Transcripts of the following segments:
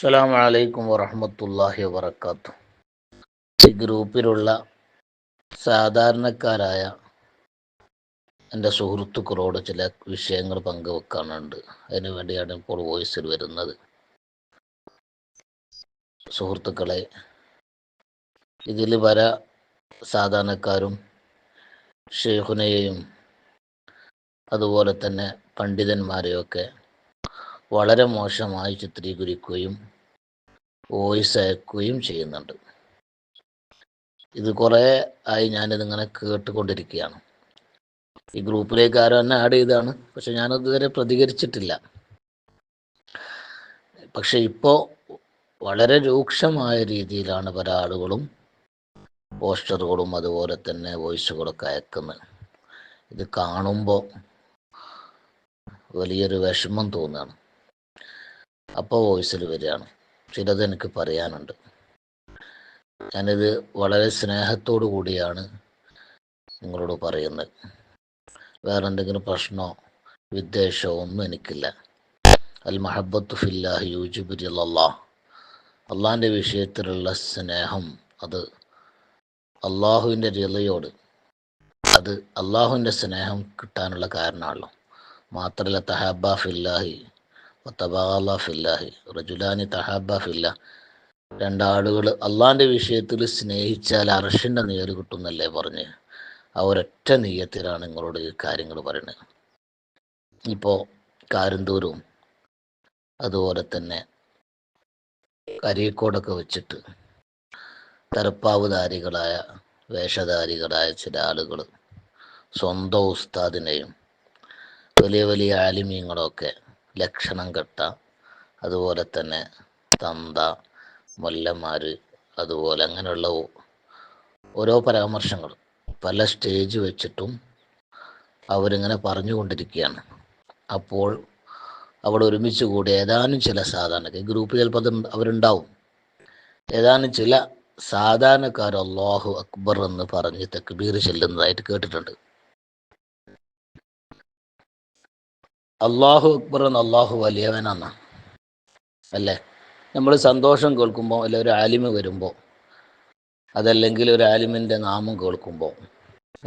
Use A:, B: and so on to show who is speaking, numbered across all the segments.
A: അസ്സലാമു അലൈക്കും വറഹ്മത്തുള്ളാഹി വബറകാതുഹു. ഈ ഗ്രൂപ്പിലുള്ള സാധാരണക്കാരായ എൻ്റെ സുഹൃത്തുക്കളോട് ചില വിഷയങ്ങൾ പങ്കുവെക്കാനുണ്ട്. അതിനു വേണ്ടിയാണ് ഇപ്പോൾ വോയിസിൽ വരുന്നത്. സുഹൃത്തുക്കളെ, ഇതിൽ സാധാരണക്കാരും ഷെയ്ഖുനെയും അതുപോലെ തന്നെ പണ്ഡിതന്മാരെയൊക്കെ വളരെ മോശമായി ചിത്രീകരിക്കുകയും വോയിസ് അയക്കുകയും ചെയ്യുന്നുണ്ട്. ഇത് കുറേ ആയി ഞാനിതിങ്ങനെ കേട്ടുകൊണ്ടിരിക്കുകയാണ്. ഈ ഗ്രൂപ്പിലേക്ക് ആരും എന്നെ ആഡ് ചെയ്താണ്, പക്ഷെ ഞാനതുവരെ പ്രതികരിച്ചിട്ടില്ല. പക്ഷെ ഇപ്പോൾ വളരെ രൂക്ഷമായ രീതിയിലാണ് പല ആളുകളും പോസ്റ്ററുകളും അതുപോലെ തന്നെ വോയിസുകളൊക്കെ അയക്കുന്നത്. ഇത് കാണുമ്പോൾ വലിയൊരു വിഷമം തോന്നുകയാണ്. അപ്പോൾ വോയിസിൽ വരികയാണ്. ചിലത് എനിക്ക് പറയാനുണ്ട്. ഞാനിത് വളരെ സ്നേഹത്തോടു കൂടിയാണ് നിങ്ങളോട് പറയുന്നത്. വേറെ എന്തെങ്കിലും പ്രശ്നമോ വിദ്വേഷമോ ഒന്നും എനിക്കില്ല. അൽ മഹബ്ബത്തു ഫില്ലാഹി യൂജിബു റിളല്ലാഹ്. അള്ളാഹിൻ്റെ വിഷയത്തിലുള്ള സ്നേഹം അത് അള്ളാഹുവിൻ്റെ റിളയോട്, അത് അള്ളാഹുവിൻ്റെ സ്നേഹം കിട്ടാനുള്ള കാരണമാണല്ലോ. മാത്രമല്ല, തഹബ്ബ ഫില്ലാഹി വതബാഗള ഫില്ലാഹി റജുലാനി തഹബ്ബ ഫില്ലാഹ്. രണ്ടാളുകൾ അള്ളാഹിൻ്റെ വിഷയത്തിൽ സ്നേഹിച്ചാൽ അർശിൻ്റെ നേര് കിട്ടുന്നല്ലേ പറഞ്ഞ്. ആ ഒരൊറ്റ നീയത്തിലാണ് നിങ്ങളോട് ഈ കാര്യങ്ങൾ പറയുന്നത്. ഇപ്പോൾ കാരന്തൂരും അതുപോലെ തന്നെ കരിക്കോടൊക്കെ വെച്ചിട്ട് തലപ്പാവുധാരികളായ വേഷധാരികളായ ചില ആളുകൾ സ്വന്തം ഉസ്താദിനെയും വലിയ വലിയ ആലിമീങ്ങളൊക്കെ ലക്ഷണം കെട്ട, അതുപോലെ തന്നെ തന്ത മൊല്ലന്മാർ, അതുപോലെ അങ്ങനെയുള്ള ഓരോ പരാമർശങ്ങൾ പല സ്റ്റേജ് വെച്ചിട്ടും അവരിങ്ങനെ പറഞ്ഞുകൊണ്ടിരിക്കുകയാണ്. അപ്പോൾ അവിടെ ഒരുമിച്ച് കൂടി ഏതാനും ചില സാധാരണക്കാർ, ഗ്രൂപ്പ് ചിലപ്പോൾ അവരുണ്ടാവും, ഏതാനും ചില സാധാരണക്കാർ അല്ലാഹു അക്ബർ എന്ന് പറഞ്ഞ് തക്ബീർ ചെല്ലുന്നതായിട്ട് കേട്ടിട്ടുണ്ട്. അല്ലാഹു അക്ബർ എന്ന് അല്ലാഹു വലിയവനാണ് അല്ലേ? നമ്മൾ സന്തോഷം കേൾക്കുമ്പോൾ, അല്ലെ ഒരു ആലിമ് വരുമ്പോൾ, അതല്ലെങ്കിൽ ഒരു ആലിമിൻ്റെ നാമം കേൾക്കുമ്പോൾ,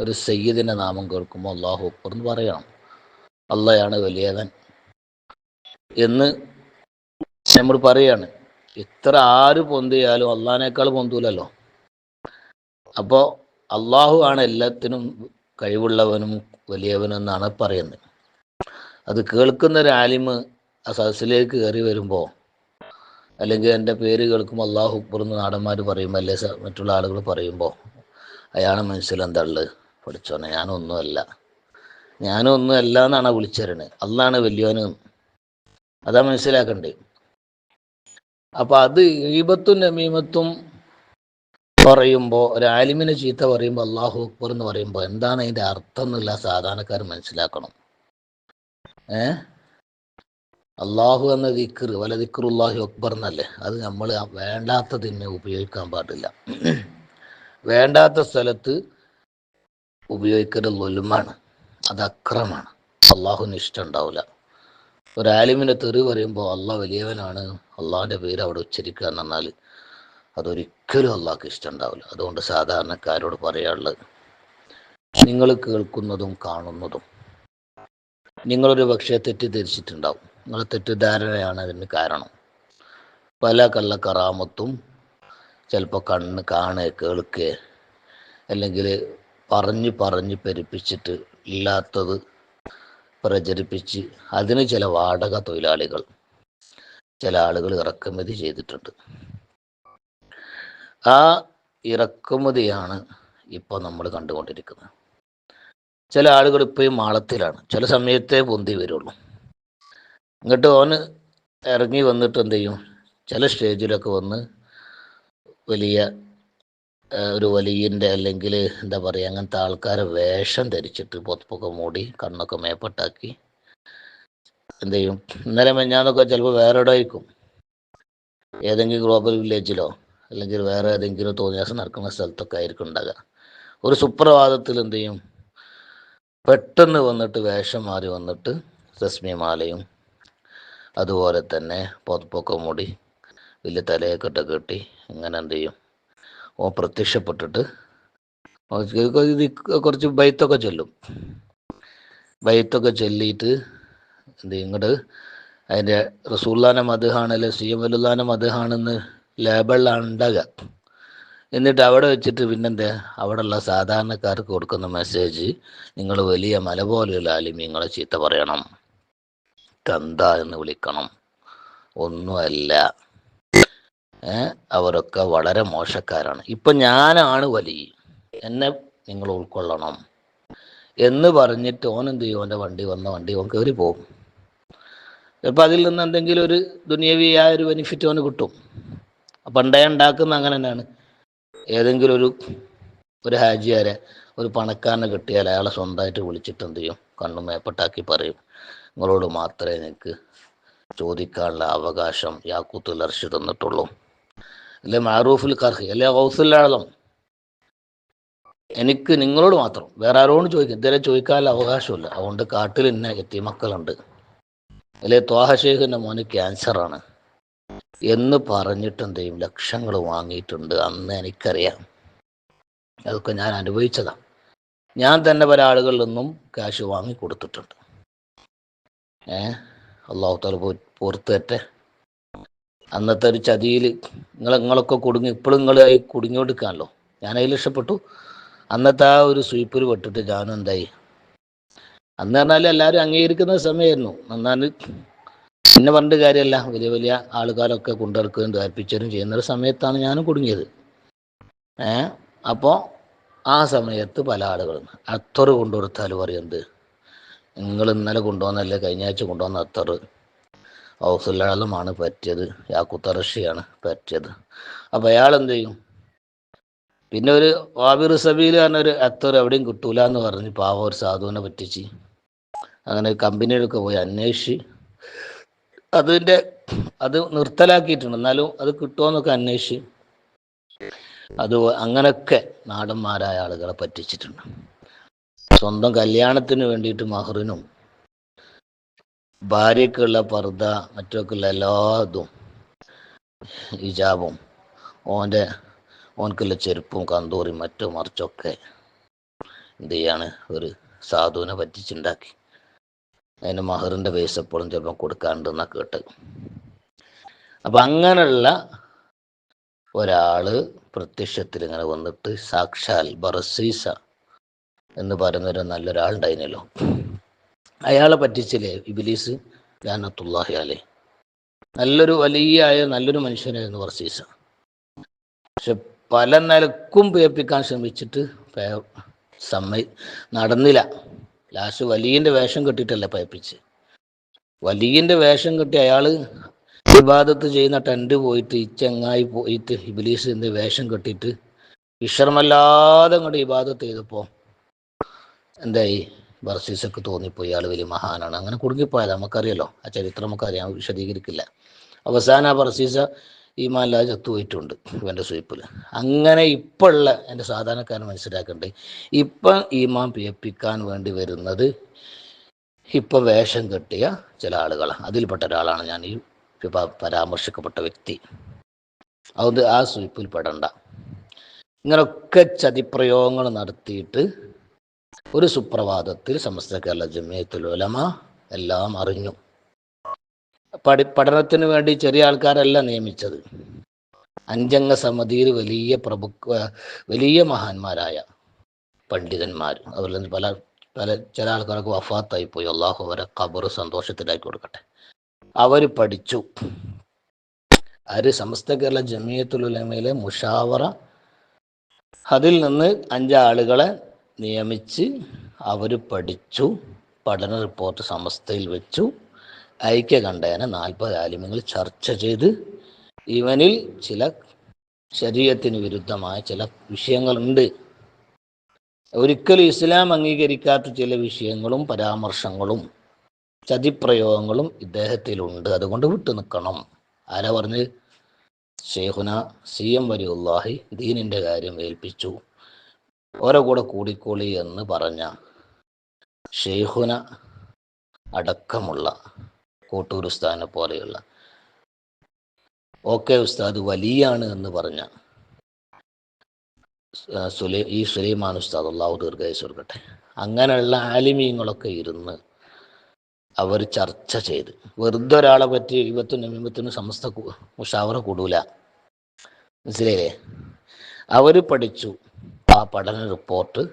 A: ഒരു സയ്യിദിൻ്റെ നാമം കേൾക്കുമ്പോൾ അല്ലാഹു അക്ബർ എന്ന് പറയണം. അള്ളയാണ് വലിയവൻ എന്ന് നമ്മൾ പറയാണ്. ഇത്ര ആര് പൊന്തിയാലും അള്ളാഹിനേക്കാൾ പൊന്തൂലല്ലോ. അപ്പോൾ അള്ളാഹു ആണ് എല്ലാത്തിനും കഴിവുള്ളവനും വലിയവനും എന്നാണ് പറയുന്നത്. അത് കേൾക്കുന്ന ഒരു ആലിമ് ആ സദസ്സിലേക്ക് കയറി വരുമ്പോൾ, അല്ലെങ്കിൽ എൻ്റെ പേര് കേൾക്കുമ്പോൾ അല്ലാഹു അക്ബർ എന്ന് നാടന്മാർ പറയുമ്പോൾ, അല്ലെ മറ്റുള്ള ആളുകൾ പറയുമ്പോൾ, അയാളെ മനസ്സിലെന്താ ഉള്ളത്? പഠിച്ചോനെ, ഞാനൊന്നുമല്ല എന്നാണ് വിളിച്ചറിയണത്. അള്ളാണ് വലിയവനും, അതാ മനസ്സിലാക്കണ്ടേ. അപ്പം അത് ഗീബത്തും നമീമത്തും പറയുമ്പോൾ, ഒരു ആലിമിനെ ചീത്ത പറയുമ്പോൾ അല്ലാഹു അക്ബർ എന്ന് പറയുമ്പോൾ എന്താണ് അതിൻ്റെ അർത്ഥം എന്നുള്ള സാധാരണക്കാർ മനസ്സിലാക്കണം. അള്ളാഹു എന്ന ദിക്ർ, വല ദിക്റുല്ലാഹി അക്ബർ എന്നല്ലേ? അത് നമ്മൾ വേണ്ടാത്തതിനെ ഉപയോഗിക്കാൻ പാടില്ല. വേണ്ടാത്ത സ്ഥലത്ത് ഉപയോഗിക്കൽ ളുൽമാണ്, അത് അക്രമാണ്. അള്ളാഹുവിന് ഇഷ്ടമുണ്ടാവില്ല. ഒരു ആലിമിനെ തെറി പറയുമ്പോൾ അള്ളാഹ് വലിയവനാണ്, അള്ളാഹിൻ്റെ പേര് അവിടെ ഉച്ചരിക്കുക എന്ന് പറഞ്ഞാൽ അതൊരിക്കലും അള്ളാഹ്ക്ക് ഇഷ്ടമുണ്ടാവില്ല. അതുകൊണ്ട് സാധാരണക്കാരോട് പറയാനുള്ളത്, നിങ്ങൾ കേൾക്കുന്നതും കാണുന്നതും നിങ്ങളൊരു പക്ഷേ തെറ്റിദ്ധരിച്ചിട്ടുണ്ടാവും. നിങ്ങളെ തെറ്റിദ്ധാരണയാണ് അതിന് കാരണം. പല കള്ളക്കറാമത്തും ചിലപ്പോൾ കാണുക, കേൾക്കുക, അല്ലെങ്കിൽ പറഞ്ഞ് പെരുപ്പിച്ചിട്ട് ഇല്ലാത്തത് പ്രചരിപ്പിച്ച് അതിന് ചില വാടക തൊഴിലാളികൾ, ചില ആളുകൾ ഇറക്കുമതി ചെയ്തിട്ടുണ്ട്. ആ ഇറക്കുമതിയാണ് ഇപ്പോൾ നമ്മൾ കണ്ടുകൊണ്ടിരിക്കുന്നത്. ചില ആളുകൾ ഇപ്പോഴും മാളത്തിലാണ്, ചില സമയത്തേ പൊന്തി വരുള്ളൂ. എന്നിട്ട് ഓന് ഇറങ്ങി വന്നിട്ട് എന്ത് ചെയ്യും? ചില സ്റ്റേജിലൊക്കെ വന്ന് വലിയ ഒരു വലിയൻ്റെ, അല്ലെങ്കിൽ എന്താ പറയുക, അങ്ങനത്തെ ആൾക്കാരെ വേഷം ധരിച്ചിട്ട് പൊത്തൊക്കെ മൂടി കണ്ണൊക്കെ മേപ്പട്ടാക്കി എന്ത് ചെയ്യും? ഇന്നലെ മെഞ്ഞാന്നൊക്കെ ചിലപ്പോൾ വേറെ എവിടെ ആയിരിക്കും, ഏതെങ്കിലും ഗ്ലോബൽ വില്ലേജിലോ അല്ലെങ്കിൽ വേറെ ഏതെങ്കിലും തോന്നിയാസം നടക്കുന്ന സ്ഥലത്തൊക്കെ ആയിരിക്കും ഉണ്ടാകുക. ഒരു സുപ്രഭാതത്തിൽ എന്ത് ചെയ്യും? പെട്ടെന്ന് വന്നിട്ട് വേഷം മാറി വന്നിട്ട് തസ്മീമാലയും അതുപോലെ തന്നെ പൊതപ്പൊക്കെ മൂടി വലിയ തലയൊക്കെ കെട്ടി ഇങ്ങനെ എന്ത് ചെയ്യും, ഓ പ്രത്യക്ഷപ്പെട്ടിട്ട് കുറച്ച് ബൈത്തൊക്കെ ചൊല്ലും. ബൈത്തൊക്കെ ചൊല്ലിയിട്ട് എന്ത് ചെയ്യും, ഇങ്ങോട്ട് അതിൻ്റെ റസൂലുള്ളാഹിൻ്റെ മദ്ഹാണ് അല്ലെ സിയം വലുല്ലാഹിൻ്റെ മദ്ഹാണെന്ന് ലേബിളിലാണ് ഉണ്ടാകുക. എന്നിട്ട് അവിടെ വെച്ചിട്ട് പിന്നെന്താ, അവിടെയുള്ള സാധാരണക്കാർക്ക് കൊടുക്കുന്ന മെസ്സേജ്, നിങ്ങൾ വലിയ മല പോലെയുള്ള ആലിമീങ്ങളെ ചീത്ത പറയണം, കന്ത എന്ന് വിളിക്കണം, ഒന്നുമല്ല, അവരൊക്കെ വളരെ മോശക്കാരാണ്, ഇപ്പം ഞാനാണ് വലിയ, എന്നെ നിങ്ങൾ ഉൾക്കൊള്ളണം എന്ന് പറഞ്ഞിട്ട് ഓൻ എന്ത് ചെയ്യും, ഓൻ്റെ വണ്ടി ഓൻ കയറി പോകും. ചിലപ്പോൾ അതിൽ നിന്ന് എന്തെങ്കിലും ഒരു ദുനിയവിയായ ഒരു ബെനിഫിറ്റ് ഓന് കിട്ടും. പണ്ടേ ഉണ്ടാക്കുന്ന അങ്ങനെ തന്നെയാണ്. ഏതെങ്കിലും ഒരു ഹാജിയാരെ, ഒരു പണക്കാരനെ കിട്ടിയാൽ അയാളെ സ്വന്തമായിട്ട് വിളിച്ചിട്ട് എന്ത് ചെയ്യും, കണ്ണു മേപ്പട്ടാക്കി പറയും, നിങ്ങളോട് മാത്രമേ എനിക്ക് ചോദിക്കാനുള്ള അവകാശം യാക്കൂത്തുൽ അർശ് തന്നിട്ടുള്ളൂ, അല്ലെ മാറൂഫുൽ കർഹി, അല്ലെ ഗൗസുൽ ആളം, എനിക്ക് നിങ്ങളോട് മാത്രം, വേറെ ആരോടും ചോദിക്കും, ഇതുവരെ ചോദിക്കാനുള്ള അവകാശമില്ല, അതുകൊണ്ട് കാട്ടിൽ ഇന്ന എത്തിമക്കളുണ്ട്, അല്ലെ ത്വാഹ ഷേഖിൻ്റെ മോന് ക്യാൻസറാണ് എന്ന് പറഞ്ഞിട്ട് എന്ത് ചെയ്യും, ലക്ഷങ്ങൾ വാങ്ങിയിട്ടുണ്ട്. അന്ന് എനിക്കറിയാം, അതൊക്കെ ഞാൻ അനുഭവിച്ചതാണ്. ഞാൻ തന്നെ പല ആളുകളിൽ നിന്നും ക്യാഷ് വാങ്ങി കൊടുത്തിട്ടുണ്ട്. അള്ളാഹു തആല പുറത്ത് തരട്ടെ. അന്നത്തെ ഒരു ചതിയിൽ നിങ്ങളൊക്കെ കുടുങ്ങി, ഇപ്പോഴും നിങ്ങൾ കുടുങ്ങിക്കൊടുക്കാണല്ലോ. ഞാൻ അതിൽ രക്ഷപ്പെട്ടു. അന്നത്തെ ആ ഒരു സ്വീപ്പിൽ പെട്ടിട്ട് ഞാനും എന്തായി, അന്ന് പറഞ്ഞാൽ എല്ലാവരും അംഗീകരിക്കുന്ന സമയമായിരുന്നു. എന്നാൽ പിന്നെ പറഞ്ഞിട്ട് കാര്യമല്ല, വലിയ വലിയ ആൾക്കാരൊക്കെ കൊണ്ടെടുക്കുകയും ധരിപ്പിച്ചതും ചെയ്യുന്ന ഒരു സമയത്താണ് ഞാനും കുടുങ്ങിയത്. അപ്പോൾ ആ സമയത്ത് പല ആളുകളും അത്തറ് കൊണ്ടുകൊടുത്താൽ പറയുന്നത്, നിങ്ങൾ ഇന്നലെ കൊണ്ടുവന്നല്ലേ, കഴിഞ്ഞ ആഴ്ച കൊണ്ടുവന്ന അത്തറ് ഔസുല്ലാളമാണ് പറ്റിയത്, യാക്കുത്തറഷിയാണ് പറ്റിയത്. അപ്പോൾ അയാൾ എന്ത് ചെയ്യും, പിന്നെ ഒരു വാബിർ സബീൽ പറഞ്ഞൊരു അത്തർ എവിടെയും കിട്ടൂല എന്ന് പറഞ്ഞ് പാവം ഒരു സാധുവിനെ പറ്റിച്ച്, അങ്ങനെ കമ്പനിയിലൊക്കെ പോയി അന്വേഷിച്ച് അത് നിർത്തലാക്കിയിട്ടുണ്ട്. എന്നാലും അത് കിട്ടുമോയെന്നൊക്കെ അന്വേഷിച്ച് അത് അങ്ങനെയൊക്കെ നാടന്മാരായ ആളുകളെ പറ്റിച്ചിട്ടുണ്ട്. സ്വന്തം കല്യാണത്തിന് വേണ്ടിയിട്ട് മഹറിനും ഭാര്യയ്ക്കുള്ള പർദ്ദ മറ്റൊക്കെയുള്ള എല്ലാതും ഹിജാബും ഓൻക്കുള്ള ചെരുപ്പും കന്തൂറിയും മറ്റും മറിച്ചൊക്കെ എന്ത് ചെയ്യാണ്, ഒരു സാധുവിനെ പറ്റിച്ചുണ്ടാക്കി. അതിന് മഹറിൻ്റെ പൈസ എപ്പോഴും ചിലപ്പോൾ കൊടുക്കാണ്ടെന്നാണ് കേട്ടത്. അപ്പം അങ്ങനെയുള്ള ഒരാൾ പ്രത്യക്ഷത്തിൽ ഇങ്ങനെ വന്നിട്ട്, സാക്ഷാൽ ബറസീസ എന്ന് പറയുന്നൊരു നല്ലൊരാളുണ്ടായിരുന്നല്ലോ, അയാളെ പറ്റിച്ചില്ലേ ഇബ്ലീസ് ലഅനത്തുല്ലാഹി അലൈഹി. നല്ലൊരു നല്ലൊരു മനുഷ്യനായിരുന്നു ബറസീസ. പക്ഷെ പല നിലക്കും പേപ്പിക്കാൻ ശ്രമിച്ചിട്ട് നടന്നില്ല. ലാസ്റ്റ് വലിയൻ്റെ വേഷം കെട്ടിയിട്ടല്ല പയപ്പിച്ച്. വലിയൻ്റെ വേഷം കെട്ടി അയാൾ ഇബാദത്ത് ചെയ്യുന്ന ടെൻറ്റ് പോയിട്ട് ഈ ചങ്ങായി പോയിട്ട് ഇബ്ലീസിൻ്റെ വേഷം കെട്ടിയിട്ട് വിശ്രമല്ലാതെ അങ്ങോട്ട് ഇബാദത്ത് ചെയ്തപ്പോൾ എന്തായി, ബർസീസക്ക് തോന്നിപ്പോയി ഇയാൾ വലിയ മഹാനാണ്. അങ്ങനെ കുടുങ്ങിപ്പോയത് നമുക്കറിയാലോ, ആ ചരിത്രം നമുക്കറിയാം, വിശദീകരിക്കില്ല. അവസാനം ആ ബർസീസ ഈമാനില്ലാതെ ചത്തുപോയിട്ടുണ്ട് ഇവൻ്റെ സ്വീപ്പിൽ. അങ്ങനെ ഇപ്പോൾ ഉള്ള എൻ്റെ സാധാരണക്കാരൻ മനസ്സിലാക്കേണ്ടത്, ഇപ്പം ഈമാൻ പിയപ്പിക്കാൻ വേണ്ടി വരുന്നത് ഇപ്പം വേഷം കെട്ടിയ ചില ആളുകളാണ്. അതിൽപ്പെട്ട ഒരാളാണ് ഞാൻ ഈ പരാമർശിക്കപ്പെട്ട വ്യക്തി. അതുകൊണ്ട് ആ സ്വീപ്പിൽ പെടണ്ട. ഇങ്ങനൊക്കെ ചതിപ്രയോഗങ്ങൾ നടത്തിയിട്ട് ഒരു സുപ്രഭാതത്തിൽ സമസ്ത കേരള ജമിയത്തുൽ ഉലമ എല്ലാം അറിഞ്ഞു. പഠനത്തിന് വേണ്ടി ചെറിയ ആൾക്കാരല്ല നിയമിച്ചത്. 5 അംഗ സമിതിയിൽ വലിയ മഹാന്മാരായ പണ്ഡിതന്മാർ, അവരിൽ ചില ആൾക്കാർക്ക് വഫാത്തായിപ്പോയി, അള്ളാഹു അവരെ ഖബർ സന്തോഷത്തിലാക്കി കൊടുക്കട്ടെ. അവർ പഠിച്ചു. സമസ്ത കേരള ജമിയത്തുൽ ഉലമയിലെ മുഷാവറ, അതിൽ നിന്ന് 5 ആളുകളെ നിയമിച്ച് അവർ പഠിച്ചു. പഠന റിപ്പോർട്ട് സമസ്തയിൽ വെച്ചു. ഐക്യകണ്ഠേന 40 ആലിമ്യങ്ങൾ ചർച്ച ചെയ്ത് ഇവനിൽ ചില ശരീഅത്തിന് വിരുദ്ധമായ ചില വിഷയങ്ങളുണ്ട്, ഒരിക്കലും ഇസ്ലാം അംഗീകരിക്കാത്ത ചില വിഷയങ്ങളും പരാമർശങ്ങളും ചതിപ്രയോഗങ്ങളും ഇദ്ദേഹത്തിലുണ്ട്, അതുകൊണ്ട് വിട്ടു നിൽക്കണം. ആരാ പറഞ്ഞ്? ഷെയ്ഖുന CM വലിയുല്ലാഹി ദീനിൻ്റെ കാര്യം ഏൽപ്പിച്ചു, ഓരോ കൂടെ കൂടിക്കോളി എന്ന് പറഞ്ഞ ഷെയ്ഖുന അടക്കമുള്ള കോട്ടൂർ ഉസ്താദിനെ പോലെയുള്ള ഓക്കെ ഉസ്താദ് വലിയാണ് എന്ന് പറഞ്ഞ ഈ സുലൈമാൻ ഉസ്താദ്, അള്ളാഹു ദീർഘായുസ്സ് കൊടുക്കട്ടെ, അങ്ങനെയുള്ള ആലിമീങ്ങളൊക്കെ ഇരുന്ന് അവർ ചർച്ച ചെയ്ത്, വെറുതെ ഒരാളെ പറ്റി ഇവത്തിന് സമസ്ത മുഷാവറ കൂടൂല, മനസ്സിലായില്ലേ? അവർ പഠിച്ചു. ആ പഠന റിപ്പോർട്ട്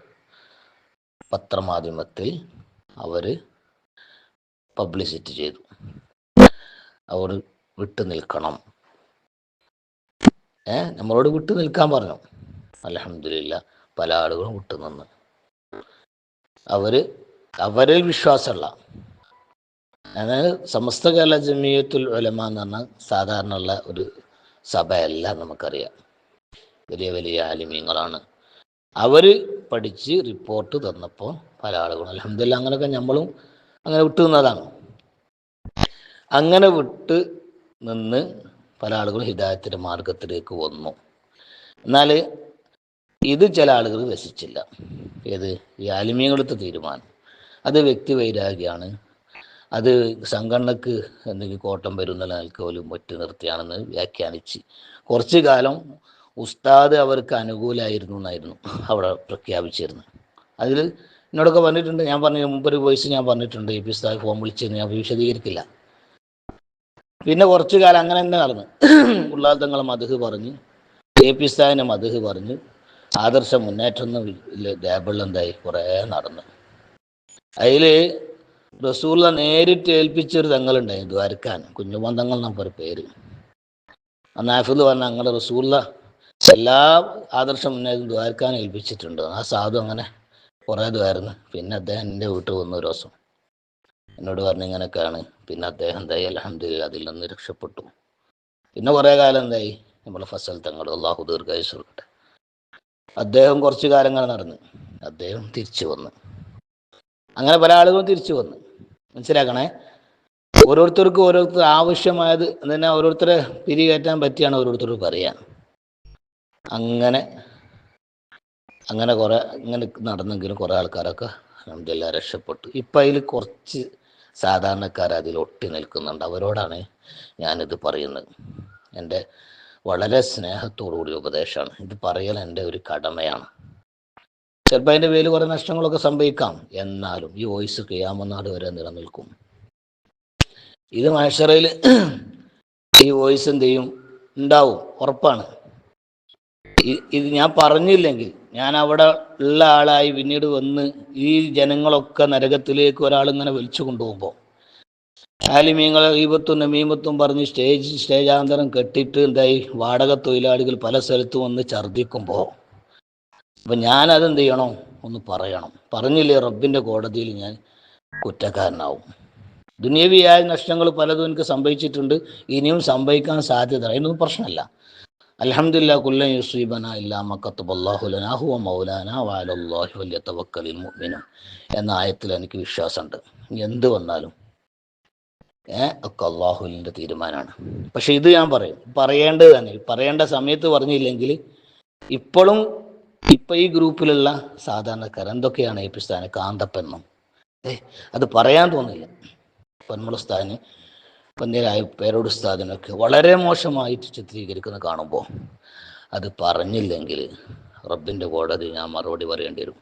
A: പത്രമാധ്യമത്തിൽ അവർ പബ്ലിസിറ്റി ചെയ്തു. അവർ വിട്ടു നിൽക്കണം, നമ്മളോട് വിട്ടു നിൽക്കാൻ പറഞ്ഞു. അൽഹംദുലില്ലാ പല ആളുകളും വിട്ടുനിന്ന്. അവരിൽ വിശ്വാസമുള്ള, അതായത് സമസ്ത കേരള ജമിയത്തുൽ ഉലമ എന്ന് പറഞ്ഞാൽ സാധാരണ ഉള്ള ഒരു സഭയല്ല, നമുക്കറിയാം. വലിയ വലിയ ആലിമീങ്ങളാണ്. അവർ പഠിച്ച് റിപ്പോർട്ട് തന്നപ്പോൾ പല ആളുകളും അൽഹംദുലില്ലാ അങ്ങനെയൊക്കെ നമ്മളും അങ്ങനെ വിട്ടു നിന്നതാണ്. അങ്ങനെ വിട്ട് നിന്ന് പല ആളുകളും ഹിദായത്തിൻ്റെ മാർഗത്തിലേക്ക് വന്നു. എന്നാൽ ഇത് ചില ആളുകൾ രസിച്ചില്ല. ഏത്? ഈ ആലിമീങ്ങളെടുത്ത തീരുമാനം അത് വ്യക്തിവൈരാഗ്യമാണ്, അത് സംഘടനക്ക് എന്തെങ്കിലും കോട്ടം വരുന്ന നിലക്കോലും ഒറ്റ നിർത്തിയാണെന്ന് വ്യാഖ്യാനിച്ച് കുറച്ചു കാലം ഉസ്താദ് അവർക്ക് അനുകൂലമായിരുന്നു എന്നായിരുന്നു അവിടെ പ്രഖ്യാപിച്ചിരുന്നത്. അതിൽ എന്നോടൊക്കെ പറഞ്ഞിട്ടുണ്ട്, ഞാൻ പറഞ്ഞ മുമ്പൊരു വോയിസ് ഞാൻ പറഞ്ഞിട്ടുണ്ട്, ഈ ഉസ്താദ് ഫോം വിളിച്ചെന്ന് ഞാൻ വിശദീകരിക്കില്ല. പിന്നെ കുറച്ചു കാലം അങ്ങനെ തന്നെ നടന്നു. ഉള്ളാദങ്ങളെ മദ്ഹ് പറഞ്ഞ്, പി ഉസ്താദിനെ മദ്ഹ് പറഞ്ഞ്, ആദർശ മുന്നേറ്റം ലേബിളിൽ എന്തായി കുറേ നടന്നു. അതിൽ റസൂള്ള നേരിട്ട് ഏൽപ്പിച്ചൊരു തങ്ങളുണ്ടായി ദ്വാരക്കാൻ, കുഞ്ഞുമോൻ തങ്ങൾ എന്നൊരു പേര്. അന്ന് ഹാഫിദ് പറഞ്ഞ അങ്ങനെ റസൂള്ള എല്ലാ ആദർശ മുന്നേറ്റം ദ്വാരക്കാൻ ഏൽപ്പിച്ചിട്ടുണ്ട്. ആ സാധു അങ്ങനെ കുറേ ദ്വാരുന്നു. പിന്നെ അദ്ദേഹം എൻ്റെ വീട്ടിൽ വന്ന ഒരു ദിവസം എന്നോട് പറഞ്ഞു ഇങ്ങനെയൊക്കെയാണ്. പിന്നെ അദ്ദേഹം എന്തായി അൽഹംദുലില്ലാ അതിൽ നിന്ന് രക്ഷപ്പെട്ടു. പിന്നെ കുറേ കാലം എന്തായി നമ്മളെ ഫസൽ തങ്ങൾ, അള്ളാഹു ദീർഘായുസ്സ് കൊടുക്കട്ടെ, അദ്ദേഹം കുറച്ച് കാലങ്ങൾ നടന്ന് അദ്ദേഹം തിരിച്ചു വന്ന്. അങ്ങനെ പല ആളുകളും തിരിച്ചു വന്ന്. മനസ്സിലാക്കണേ, ഓരോരുത്തർ ആവശ്യമായത് തന്നെ ഓരോരുത്തരെ പിരികേറ്റാൻ പറ്റിയാണ് ഓരോരുത്തർ പറയാൻ. അങ്ങനെ നടന്നെങ്കിലും കുറേ ആൾക്കാരൊക്കെ അൽഹംദുലില്ലാ രക്ഷപ്പെട്ടു. ഇപ്പം അതിൽ കുറച്ച് സാധാരണക്കാർ അതിൽ ഒട്ടി നിൽക്കുന്നുണ്ട്. അവരോടാണ് ഞാനിത് പറയുന്നത്. എൻ്റെ വളരെ സ്നേഹത്തോടുകൂടി ഉപദേശമാണ് ഇത്, പറയൽ എൻ്റെ ഒരു കടമയാണ്. ചിലപ്പോൾ അതിൻ്റെ പേരിൽ കുറേ നഷ്ടങ്ങളൊക്കെ സംഭവിക്കാം. എന്നാലും ഈ വോയിസ് ഖിയാമത്ത് വരെ നിലനിൽക്കും. ഇത് മഹ്ശറയിൽ ഈ വോയിസ് എന്ത് ചെയ്യും? ഉണ്ടാവും, ഉറപ്പാണ്. ഇത് ഞാൻ പറഞ്ഞില്ലെങ്കിൽ, ഞാൻ അവിടെ ഉള്ള ആളായി പിന്നീട് വന്ന് ഈ ജനങ്ങളൊക്കെ നരകത്തിലേക്ക് ഒരാളിങ്ങനെ വലിച്ചു കൊണ്ടുപോകുമ്പോൾ, ആലിമീങ്ങളെ ഗീബത്തും നമീമത്തും പറഞ്ഞ് സ്റ്റേജാന്തരം കെട്ടിയിട്ട് എന്തായി വാടക തൊഴിലാളികൾ പല സ്ഥലത്തും വന്ന് ഛർദ്ദിക്കുമ്പോൾ, അപ്പം ഞാനതെന്ത് ചെയ്യണം? ഒന്ന് പറയണം. പറഞ്ഞില്ലേ റബ്ബിൻ്റെ കോടതിയിൽ ഞാൻ കുറ്റക്കാരനാവും. ദുനിയവിയായ നഷ്ടങ്ങൾ പലതും എനിക്ക് സംഭവിച്ചിട്ടുണ്ട്, ഇനിയും സംഭവിക്കാൻ സാധ്യത. അതിനൊന്നും പ്രശ്നമല്ല. അൽഹംദുലില്ലാ കുല്ലൻ യുസീബനാ ഇല്ലാ മാ കതബല്ലാഹു ലനാ ഹുവ മൗലാനാ വഅലല്ലാഹി ഫല്യതവക്കലിൽ മുഅ്മിനൂൻ എന്ന ആയത്തിൽ എനിക്ക് വിശ്വാസമുണ്ട്. എന്ത് വന്നാലും ഒക്കെ അള്ളാഹുവിൻ്റെ തീരുമാനമാണ്. പക്ഷെ ഇത് ഞാൻ പറയേണ്ടത് തന്നെ, പറയേണ്ട സമയത്ത് പറഞ്ഞില്ലെങ്കിൽ ഇപ്പോഴും ഈ ഗ്രൂപ്പിലുള്ള സാധാരണക്കാർ എന്തൊക്കെയാണ് ഈ പുസ്തകം കാന്തപ്പെന്നും അത് പറയാൻ തോന്നില്ല. പൊന്മുളസ്ഥാന് പന്നീരായ പേരോട് ഉസ്താദിനൊക്കെ വളരെ മോശമായിട്ട് ചിത്രീകരിക്കുന്ന കാണുമ്പോൾ അത് പറഞ്ഞില്ലെങ്കിൽ റബ്ബിൻ്റെ കോടതി ഞാൻ മറുപടി പറയേണ്ടി വരും.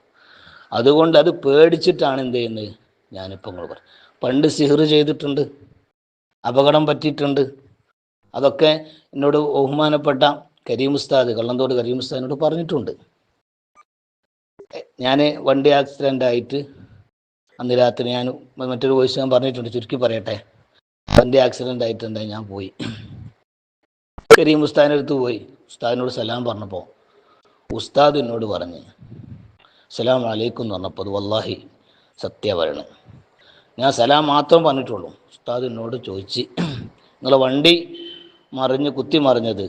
A: അതുകൊണ്ട് അത് പേടിച്ചിട്ടാണ് എന്ത് ചെയ്യുന്നത്. ഞാനിപ്പോൾ നിങ്ങൾ പറയും, പണ്ട് സിഹർ ചെയ്തിട്ടുണ്ട്, അപകടം പറ്റിയിട്ടുണ്ട്. അതൊക്കെ എന്നോട് ബഹുമാനപ്പെട്ട കരീം ഉസ്താദ്, കള്ളന്തോട് കരീം ഉസ്താദിനോട് പറഞ്ഞിട്ടുണ്ട്. ഞാൻ വണ്ടി ആക്സിഡൻ്റ് ആയിട്ട് അന്ന് രാത്രി ഞാൻ മറ്റൊരു വോയിസ് ഞാൻ പറഞ്ഞിട്ടുണ്ട്, ചുരുക്കി പറയട്ടെ. വണ്ടി ആക്സിഡൻ്റ് ആയിട്ടുണ്ടായി, ഞാൻ പോയി കരീം ഉസ്താദിൻ്റെ അടുത്ത് പോയി. ഉസ്താദിനോട് സലാം പറഞ്ഞപ്പോൾ ഉസ്താദ് എന്നോട് പറഞ്ഞ് സലാം അലൈക്കും എന്ന് പറഞ്ഞപ്പോൾ, അത് വല്ലാഹി സത്യ പറയണേ, ഞാൻ സലാം മാത്രം പറഞ്ഞിട്ടുള്ളൂ. ഉസ്താദ് എന്നോട് ചോദിച്ച് നിങ്ങളെ വണ്ടി കുത്തി മറിഞ്ഞത്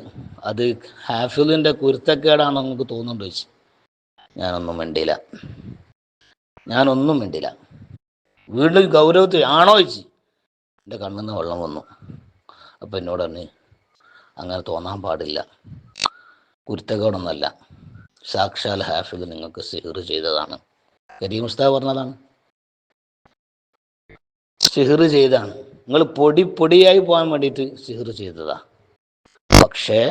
A: അത് ഹാഫിളിൻ്റെ കുരുത്തക്കേടാണോ നിങ്ങൾക്ക് തോന്നുന്നുണ്ടോ ചോദിച്ചു. ഞാനൊന്നും മിണ്ടില്ല. വീണ്ടും ഗൗരവത്തിൽ ആണോ ചോദിച്ചു. എൻ്റെ കണ്ണിൽ നിന്ന് വെള്ളം വന്നു. അപ്പം എന്നോട് പറഞ്ഞു അങ്ങനെ തോന്നാൻ പാടില്ല, കുരുത്തക്കേടൊന്നുമല്ല, സാക്ഷാൽ ഹാഫിദ് നിങ്ങൾക്ക് സിഹർ ചെയ്തതാണ്. കരീം ഉസ്താദ് പറഞ്ഞതാണ്, സിഹർ ചെയ്താണ്, നിങ്ങൾ പൊടിയായി പോകാൻ വേണ്ടിയിട്ട് സിഹർ ചെയ്തതാ. പക്ഷേ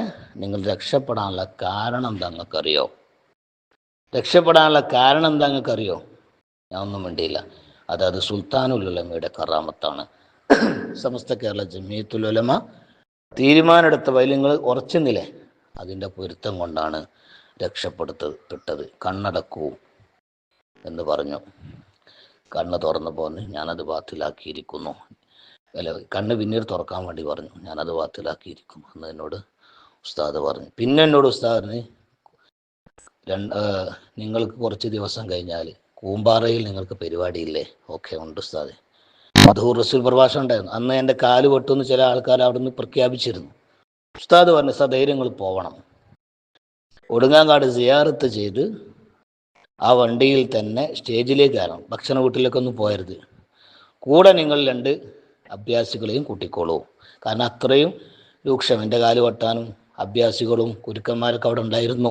A: നിങ്ങൾ രക്ഷപ്പെടാനുള്ള കാരണം എന്താ നിങ്ങൾക്കറിയോ? രക്ഷപ്പെടാനുള്ള കാരണം എന്താ നിങ്ങൾക്കറിയോ? ഞാൻ ഒന്നും വേണ്ടിയില്ല. അതായത് സുൽത്താനുൽ ഉലമയുടെ കറാമത്താണ്. സമസ്ത കേരള ജമിയത്തുൽ ഉലമ തീരുമാനമെടുത്ത വയൽ നിങ്ങൾ ഉറച്ചുന്നില്ലേ, അതിൻ്റെ പൊരുത്തം കൊണ്ടാണ് രക്ഷപ്പെടുത്തപ്പെട്ടത്. കണ്ണടക്കൂ എന്ന് പറഞ്ഞു. കണ്ണ് തുറന്നു പോന്ന് ഞാനത് ബാത്തിലാക്കിയിരിക്കുന്നു. അല്ല, കണ്ണ് പിന്നീട് തുറക്കാൻ വേണ്ടി പറഞ്ഞു. ഞാനത് ബാത്തിലാക്കിയിരിക്കുന്നു എന്ന് എന്നോട് ഉസ്താദ് പറഞ്ഞു. പിന്നെ എന്നോട് ഉസ്താദ് പറഞ്ഞു, നിങ്ങൾക്ക് കുറച്ച് ദിവസം കഴിഞ്ഞാൽ കൂമ്പാറയിൽ നിങ്ങൾക്ക് പരിപാടിയില്ലേ? ഓക്കെ, ഉണ്ട് ഉസ്താദ്. മധൂർ റസൂൽ പ്രഭാഷണം ഉണ്ടായിരുന്നു. അന്ന് എൻ്റെ കാല് വെട്ടുമെന്ന് ചില ആൾക്കാർ അവിടെ നിന്ന് പ്രഖ്യാപിച്ചിരുന്നു. ഉസ്താദ് പറഞ്ഞു, സധൈര്യങ്ങൾ പോവണം. ഒടുങ്ങാങ്കാട് സിയാറത്ത് ചെയ്ത് ആ വണ്ടിയിൽ തന്നെ സ്റ്റേജിലേക്ക് കയറണം. ഭക്ഷണ വീട്ടിലേക്കൊന്നും പോയരുത്. കൂടെ നിങ്ങൾ 2 അഭ്യാസികളെയും കൂട്ടിക്കോളൂ. കാരണം അത്രയും രൂക്ഷം. എൻ്റെ കാല് വെട്ടാനും അഭ്യാസികളും കുരുക്കന്മാരൊക്കെ അവിടെ ഉണ്ടായിരുന്നു,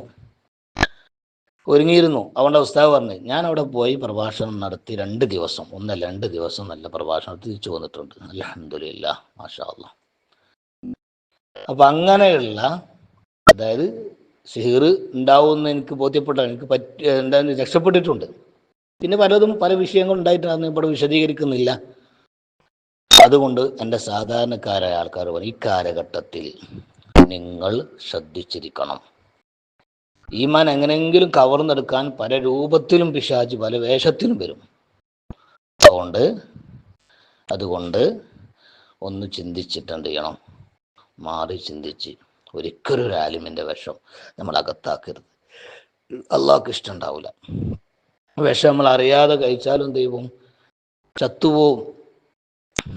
A: ഒരുങ്ങിയിരുന്നു. അതുകൊണ്ട് ഉസ്താദ് പറഞ്ഞു, ഞാൻ അവിടെ പോയി പ്രഭാഷണം നടത്തി 2 ദിവസം, 2 ദിവസം നല്ല പ്രഭാഷണം തിരിച്ചു വന്നിട്ടുണ്ട്. അൽഹംദുലില്ലാ, മാഷാ അല്ലാഹ്. അപ്പം അങ്ങനെയുള്ള, അതായത് സിഹിർ ഉണ്ടാവുമെന്ന് എനിക്ക് ബോധ്യപ്പെട്ടാണ്, എനിക്ക് എന്തായാലും രക്ഷപ്പെട്ടിട്ടുണ്ട്. പിന്നെ പലതും പല വിഷയങ്ങളും ഉണ്ടായിട്ടാണ് ഇവിടെ വിശദീകരിക്കുന്നില്ല. അതുകൊണ്ട് എൻ്റെ സാധാരണക്കാരായ ആൾക്കാർ പറയും, ഈ കാലഘട്ടത്തിൽ നിങ്ങൾ ശ്രദ്ധിച്ചിരിക്കണം. ഈമാൻ എങ്ങനെയെങ്കിലും കവർന്നെടുക്കാൻ പല രൂപത്തിലും പിശാച് പല വേഷത്തിലും വരും. അതുകൊണ്ട് ഒന്ന് ചിന്തിച്ചിട്ട് എന്ത് ചെയ്യണം? മാറി ചിന്തിച്ച് ഒരിക്കലും ഒരു ആലിമിൻ്റെ വിഷം നമ്മൾ അകത്താക്കരുത്. അള്ളാഹ്ക്ക് ഇഷ്ടമുണ്ടാവില്ല. വിഷം നമ്മൾ അറിയാതെ കഴിച്ചാലും ദൈവം ചത്തുപോവും.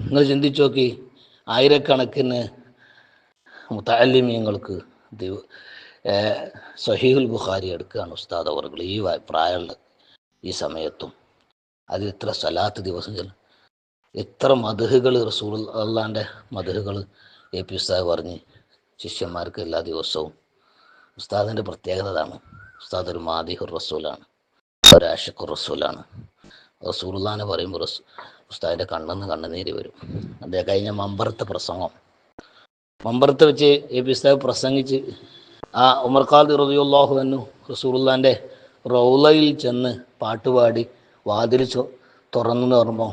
A: നിങ്ങൾ ചിന്തിച്ചു നോക്കി, ആയിരക്കണക്കിന് മുതഅല്ലിമീങ്ങൾക്ക് സഹീഹുൽ ബുഖാരി എടുക്കുകയാണ് ഉസ്താദ് അവർകൾ ഈ പ്രായമുള്ള ഈ സമയത്തും. അതിൽ എത്ര സലാത്ത് ദിവസം ചെല്ലും, എത്ര മദ്ഹുകൾ, റസൂൽ അള്ളാൻ്റെ മദ്ഹുകൾ AP ഉസ്താദ് പറഞ്ഞ് ശിഷ്യന്മാർക്ക് എല്ലാ ദിവസവും. ഉസ്താദിൻ്റെ പ്രത്യേകത അതാണ്. ഉസ്താദ് ഒരു മാദിഹുർ റസൂലാണ്, ഒരു ആഷിഖുർ റസൂലാണ്. റസൂലുള്ളാഹിനെ പറയുമ്പോൾ ഉസ്താദിൻ്റെ കണ്ണെന്ന് കണ്ണുനീര് വരും. അദ്ദേഹം കഴിഞ്ഞ മമ്പറത്തെ പ്രസംഗം, മമ്പറത്ത് വെച്ച് AP ഉസ്താദ് പ്രസംഗിച്ച് ആ ഉമർ ഖാദിർ റളിയല്ലാഹു അൻഹു റസൂലുള്ളാഹിൻ്റെ റൗളയിൽ ചെന്ന് പാട്ടുപാടി വാതിൽ തുറന്നു എന്ന് പറയുമ്പോൾ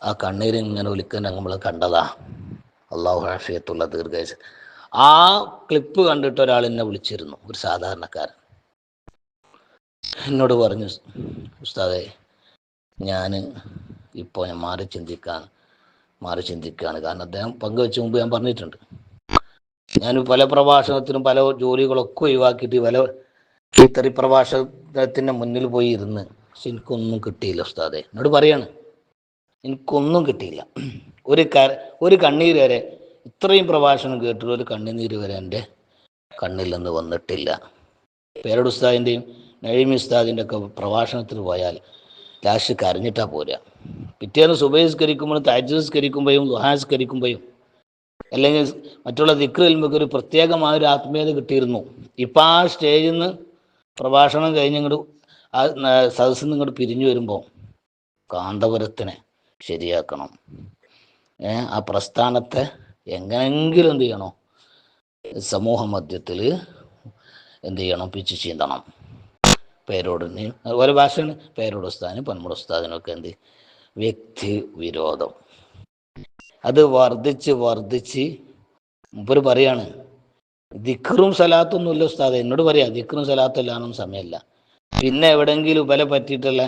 A: ആ കണ്ണീര് ഇങ്ങനെ ഒലിക്കാൻ നമ്മൾ കണ്ടതാ. അള്ളാഹു ആഫിയത്തുള്ള ദീർഘായുസ്സ്. ആ ക്ലിപ്പ് കണ്ടിട്ട് ഒരാൾ എന്നെ വിളിച്ചിരുന്നു, ഒരു സാധാരണക്കാരൻ. എന്നോട് പറഞ്ഞു, ഉസ്താദേ, ഞാൻ മാറി ചിന്തിക്കുകയാണ്. കാരണം അദ്ദേഹം പങ്കുവെച്ച മുമ്പ് ഞാൻ പറഞ്ഞിട്ടുണ്ട്, ഞാൻ പല പ്രഭാഷണത്തിനും പല ജോലികളൊക്കെ ഒഴിവാക്കിയിട്ട് പല ഇത്തറി പ്രഭാഷണത്തിൻ്റെ മുന്നിൽ പോയി ഇരുന്ന്, പക്ഷെ എനിക്കൊന്നും കിട്ടിയില്ല ഉസ്താദേ. എന്നോട് പറയാണ്, എനിക്കൊന്നും കിട്ടിയില്ല. ഒരു കണ്ണീര് വരെ, ഇത്രയും പ്രഭാഷണം കേട്ടിട്ട് ഒരു കണ്ണുനീര് വരെ എൻ്റെ കണ്ണിൽ നിന്ന് വന്നിട്ടില്ല. പേരട് ഉസ്താദിൻ്റെയും നഈമി ഉസ്താദിൻ്റെ ഒക്കെ പ്രഭാഷണത്തിന് പോയാൽ ലാസ്റ്റ് കരഞ്ഞിട്ടാ പോരുക. പിറ്റേന്ന് സുബഹിസ്കരിക്കുമ്പോഴും തഹജ്ജുദ്സ്കരിക്കുമ്പോഴും ദുഹാസ്കരിക്കുമ്പോഴും അല്ലെങ്കിൽ മറ്റുള്ള ദിക്ർ ഇൽമൊക്കെ ഒരു പ്രത്യേകമായ ഒരു ആത്മീയത കിട്ടിയിരുന്നു. ഇപ്പം ആ സ്റ്റേജിൽ നിന്ന് പ്രഭാഷണം കഴിഞ്ഞിങ്ങോട്ട് ആ സദസ്സിൽ നിന്ന് ഇങ്ങോട്ട് പിരിഞ്ഞു വരുമ്പോൾ കാന്തപുരത്തിനെ ശരിയാക്കണം. ആ പ്രസ്ഥാനത്തെ എങ്ങനെങ്കിലും എന്ത് ചെയ്യണോ, സമൂഹ മധ്യത്തിൽ എന്ത് ചെയ്യണം, പിച്ചു ചീന്തണം. പേരോടിനെയും അതുപോലെ ഭാഷയാണ്, പേരോട് ഉസ്താദിനും പൊന്മുട ഉസ്താദിനൊക്കെ എന്ത് വ്യക്തി വിരോധം അത് വർദ്ധിച്ച് മുമ്പ് പറയാണ്, ദിക്റും സലാത്തൊന്നുമില്ല ഉസ്താദ്. എന്നോട് പറയാ, ദിക്റും സലാത്തും എല്ലാനും സമയമില്ല. പിന്നെ എവിടെയെങ്കിലും ഉപല പറ്റിയിട്ടുള്ള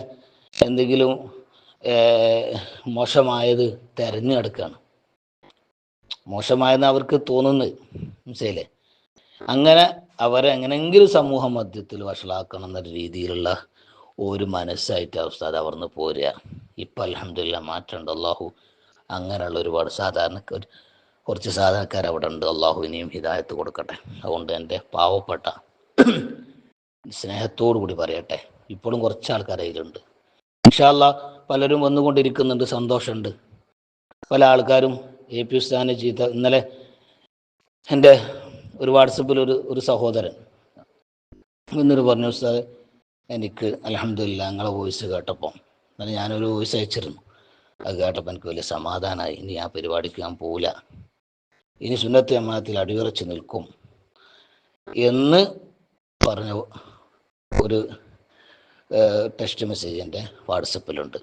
A: എന്തെങ്കിലും മോശമായത് തിരഞ്ഞെടുക്കുകയാണ്. മോശമായെന്ന് അവർക്ക് തോന്നുന്നത്, മനസ്സിലേ? അങ്ങനെ അവരെ എങ്ങനെങ്കിലും സമൂഹ മധ്യത്തിൽ വഷളാക്കണം എന്നൊരു രീതിയിലുള്ള ഒരു മനസ്സായിട്ട് ഉസ്താദ് അവർന്ന് പോരുക. ഇപ്പം അൽഹംദുലില്ലാ മാറ്റമുണ്ട്. അള്ളാഹു അങ്ങനെയുള്ള ഒരുപാട് കുറച്ച് സാധാരണക്കാർ അവിടെ ഉണ്ട്. അള്ളാഹു ഇനിയും ഹിദായത്ത് കൊടുക്കട്ടെ. അതുകൊണ്ട് എൻ്റെ പാവപ്പെട്ട സ്നേഹത്തോടു കൂടി പറയട്ടെ, ഇപ്പോഴും കുറച്ച് ആൾക്കാർ അതിലുണ്ട്. ഇൻഷാ അല്ലാഹ് പലരും വന്നുകൊണ്ടിരിക്കുന്നുണ്ട്, സന്തോഷമുണ്ട്. പല ആൾക്കാരും AP ഉസ്താദിനെ ഇന്നലെ എൻ്റെ ഒരു വാട്സപ്പിൽ ഒരു സഹോദരൻ എന്നിട്ട് പറഞ്ഞു, ഉസ്താദ് എനിക്ക് അൽഹംദുലില്ലാ നിങ്ങളെ വോയിസ് കേട്ടപ്പോൾ, എന്നാൽ ഞാനൊരു വോയിസ് അയച്ചിരുന്നു, അത് കേട്ടപ്പോൾ എനിക്ക് വലിയ സമാധാനമായി. ഇനി ആ പരിപാടിക്ക് ഞാൻ പോവില്ല. ഇനി സുന്നത്ത് ജമാഅത്തിൽ അടിയുറച്ച് നിൽക്കും എന്ന് പറഞ്ഞ ഒരു ടെക്സ്റ്റ് മെസ്സേജ് എൻ്റെ വാട്സപ്പിലുണ്ട്.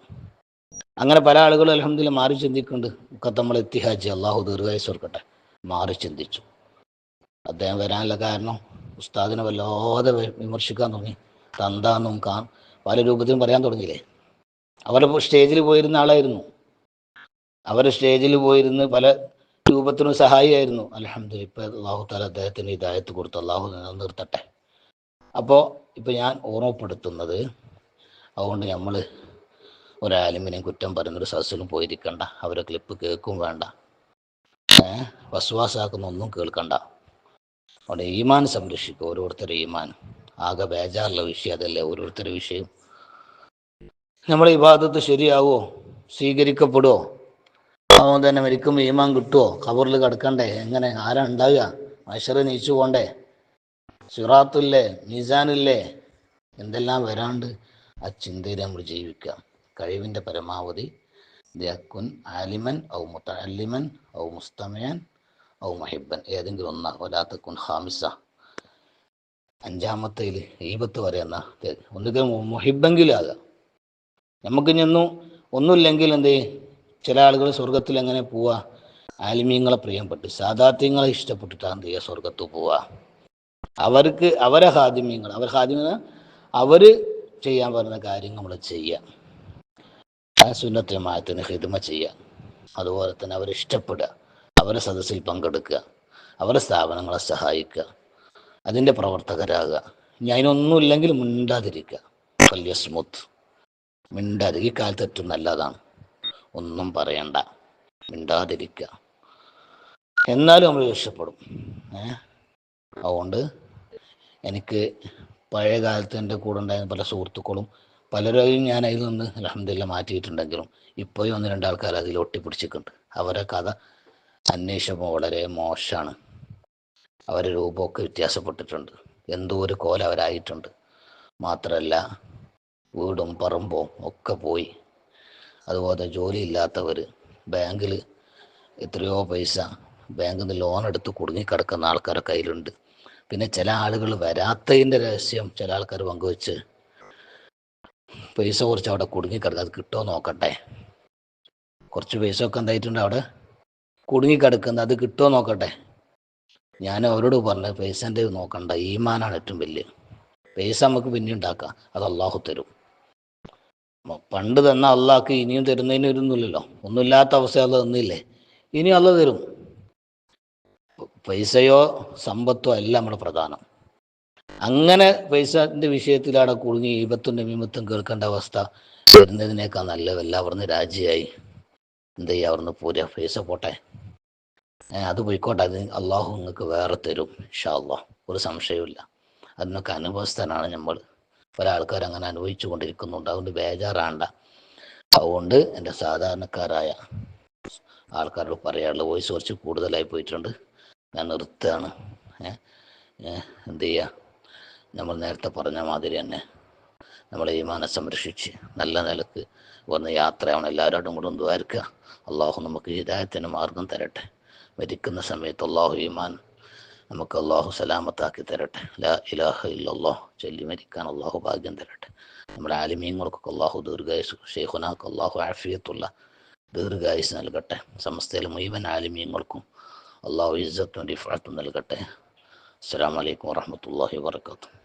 A: അങ്ങനെ പല ആളുകളും അൽഹംദുലില്ലാഹ് മാറി ചിന്തിക്കുന്നുണ്ട്. മുഖത്തമ്മൾ ഇത്തിഹാജി അള്ളാഹു ദീർഘായുസ്സ് കൊടുക്കട്ടെ മാറി ചിന്തിച്ചു. അദ്ദേഹം വരാനുള്ള കാരണം ഉസ്താദിനെ വല്ലാതെ വിമർശിക്കാൻ തുടങ്ങി. തന്താന്നും പല രൂപത്തിലും പറയാൻ തുടങ്ങിയില്ലേ. അവരെ സ്റ്റേജിൽ പോയിരുന്ന ആളായിരുന്നു. അവർ സ്റ്റേജിൽ പോയിരുന്ന് പല രൂപത്തിനും സഹായിയായിരുന്നു. അൽഹംദുലില്ലാഹ് ഇപ്പം അള്ളാഹു താല അദ്ദേഹത്തിന് ഹിദായത്ത് കൊടുത്തു. അള്ളാഹു നിലനിർത്തട്ടെ. അപ്പോൾ ഇപ്പം ഞാൻ ഓർമ്മപ്പെടുത്തുന്നത്, അതുകൊണ്ട് നമ്മൾ ഒരാലിമിനെയും കുറ്റം പറയുന്നൊരു സദസ്സിലും പോയിരിക്കണ്ട, അവരെ ക്ലിപ്പ് കേൾക്കും വേണ്ട, വസ്വാസാക്കുന്ന ഒന്നും കേൾക്കണ്ട. അവിടെ ഈമാൻ സംരക്ഷിക്കുക, ഓരോരുത്തരുടെ ഈമാൻ. ആകെ ബേജാറുള്ള വിഷയം അതല്ലേ ഓരോരുത്തരുടെ വിഷയം. നമ്മൾ ഇബാദത്ത് ശരിയാവോ, സ്വീകരിക്കപ്പെടുമോ, അതുകൊണ്ട് തന്നെ മരിക്കുമ്പോൾ ഈമാൻ കിട്ടുമോ, ഖബറിൽ കിടക്കണ്ടേ, എങ്ങനെ ആരാ ഉണ്ടാവുക, മഹ്ശറിൽ നീച്ചു പോണ്ടേ, സിറാത്തില്ലേ, മീസാനില്ലേ, എന്തെല്ലാം വരാണ്ട് ആ ചിന്തയിൽ നമ്മൾ ജീവിക്കുക. കഴിവിൻ്റെ പരമാവധി ദ്യക്കുൻ ആലിമൻ ഔ മുതഅല്ലിമൻ ഔ മുസ്തമിഅൻ ഔ മുഹിബ്ബൻ, ഏതെങ്കിലും ഒന്നാ. വലാത്തക്കുൻ ഖാമിസ, അഞ്ചാമത്തേൽ ഈബത്ത് പറയുന്ന ഒന്നുകിൽ മുഹിബ്ബെങ്കിലും ആകാം. നമുക്ക് ഇനിയൊന്നും ഒന്നുമില്ലെങ്കിൽ എന്ത്, ചില ആളുകൾ സ്വർഗത്തിൽ എങ്ങനെ പോവുക, ആലിമീങ്ങളെ പ്രിയപ്പെട്ട് സാദാത്യങ്ങളെ ഇഷ്ടപ്പെട്ടിട്ടാണ് എന്ത് ചെയ്യുക, സ്വർഗത്ത് പോവുക. അവർക്ക് അവരെ ഹാദിമ്യങ്ങൾ അവർ ചെയ്യാൻ പറയുന്ന കാര്യങ്ങൾ നമ്മൾ ചെയ്യുക, ആ സുന്നത്ത് ജമാഅത്തിന് ഖിദ്മ ചെയ്യുക. അതുപോലെ തന്നെ അവരെ ഇഷ്ടപ്പെടുക, അവരെ സദസ്സിൽ പങ്കെടുക്കുക, അവരുടെ സ്ഥാപനങ്ങളെ സഹായിക്കുക, അതിൻ്റെ പ്രവർത്തകരാകുക. ഇനി അതിനൊന്നുമില്ലെങ്കിൽ മിണ്ടാതിരിക്കുക. ഫല്യസ്മുത്ത്, മിണ്ടാതിരിക്കുക. ഈ കാലത്ത് ഏറ്റവും നല്ലതാണ്, ഒന്നും പറയണ്ട, മിണ്ടാതിരിക്കുക. എന്നാലും നമ്മൾ രക്ഷപ്പെടും. അതുകൊണ്ട് എനിക്ക് പഴയ കാലത്ത് എൻ്റെ കൂടെ ഉണ്ടായിരുന്ന പല സുഹൃത്തുക്കളും പലരെയും ഞാൻ അതിൽ നിന്ന് അൽഹംദുലില്ലാഹ് മാറ്റിയിട്ടുണ്ടെങ്കിലും ഇപ്പോഴും ഒന്ന് രണ്ടാൾക്കാർ അതിൽ ഒട്ടിപ്പിടിച്ചിട്ടുണ്ട്. അവരെ കഥ അന്വേഷിച്ചപ്പോൾ വളരെ മോശമാണ്. അവരുടെ രൂപമൊക്കെ വ്യത്യാസപ്പെട്ടിട്ടുണ്ട്, എന്തോ ഒരു കോലം അവരായിട്ടുണ്ട്. മാത്രമല്ല വീടും പറമ്പും ഒക്കെ പോയി. അതുപോലെ ജോലി ഇല്ലാത്തവർ, ബാങ്കിൽ എത്രയോ പൈസ ബാങ്കിൽ നിന്ന് ലോൺ എടുത്ത് കുടുങ്ങിക്കിടക്കുന്ന ആൾക്കാരുടെ കയ്യിലുണ്ട്. പിന്നെ ചില ആളുകൾ വരാത്തതിൻ്റെ രഹസ്യം ചില ആൾക്കാർ പങ്കുവെച്ച് പൈസ കുറച്ച് അവിടെ കുടുങ്ങിക്കിടക്കുക, അത് കിട്ടുമോ നോക്കട്ടെ. കുറച്ച് പൈസ ഒക്കെ എന്തായിട്ടുണ്ട് അവിടെ കുടുങ്ങിക്കിടക്കുന്നത്, അത് കിട്ടുമോ നോക്കട്ടെ. ഞാൻ അവരോട് പറഞ്ഞ പൈസൻ്റെ നോക്കണ്ട, ഈമാനാണ് ഏറ്റവും വലിയ. പൈസ നമുക്ക് പിന്നെ ഉണ്ടാക്കാം, അത് അള്ളാഹു തരും. പണ്ട് തന്ന അള്ളാഹ്ക്ക് ഇനിയും തരുന്നതിന് വരുന്നില്ലല്ലോ. ഒന്നുമില്ലാത്ത അവസ്ഥ അത് തന്നില്ലേ, ഇനി അള്ളാഹ് തരും. പൈസയോ സമ്പത്തോ അല്ല നമ്മുടെ പ്രധാനം. അങ്ങനെ പൈസൻ്റെ വിഷയത്തിൽ അവിടെ കുടുങ്ങി ഈബത്തും നമീമത്തും കേൾക്കേണ്ട അവസ്ഥ വരുന്നതിനേക്കാൾ നല്ലത് എല്ലാവർന്ന് രാജിയായി എന്ത് ചെയ്യുക, അവിടുന്ന് പോരുക. പൈസ പോട്ടെ, അത് പോയിക്കോട്ടെ, അത് അള്ളാഹു നിങ്ങൾക്ക് വേറെ തരും ഇൻഷാ അല്ലാഹ്, ഒരു സംശയവുമില്ല. അതിനൊക്കെ അനുഭവസ്ഥനാണ് നമ്മൾ. പല ആൾക്കാർ അങ്ങനെ അനുഭവിച്ചു കൊണ്ടിരിക്കുന്നുണ്ട്. അതുകൊണ്ട് ബേജാറാണ്ട. അതുകൊണ്ട് എൻ്റെ സാധാരണക്കാരായ ആൾക്കാരോട് പറയാനുള്ള വോയിസ് കുറച്ച് കൂടുതലായി പോയിട്ടുണ്ട്, ഞാൻ നിർത്തുകയാണ്. എന്ത് ചെയ്യുക, നമ്മൾ നേരത്തെ പറഞ്ഞ മാതിരി തന്നെ നമ്മളെ ഈമാനെ സംരക്ഷിച്ച് നല്ല നിലക്ക് വന്ന് യാത്രയാവണം. എല്ലാവരോടും കൂടെ ദ്വാരക്കുക. അള്ളാഹു നമുക്ക് ഹിദായത്തിന് മാർഗം തരട്ടെ. മരിക്കുന്ന സമയത്ത് അള്ളാഹു ഈമാൻ നമുക്ക് അള്ളാഹു സലാമത്താക്കി തരട്ടെ. ലാ ഇലാഹ ഇല്ലല്ലാഹ് ചൊല്ലി മരിക്കാൻ അള്ളാഹു ഭാഗ്യം തരട്ടെ. നമ്മുടെ ആലിമീങ്ങൾക്കൊക്കെ അള്ളാഹു ദീർഘായുസ്, ഷെയ്ഖുനാക്ക് അള്ളാഹു ആഫിയത്തുള്ള ദീർഘായുസ് നൽകട്ടെ. സമസ്തയിലെ മുഴുവൻ ആലിമീങ്ങൾക്കും അള്ളാഹു ഇസ്സത്തും റിഫഅത്തും നൽകട്ടെ. അസ്സലാമു അലൈക്കും വറഹ്മത്തുള്ളാഹി വബറകാതുഹു.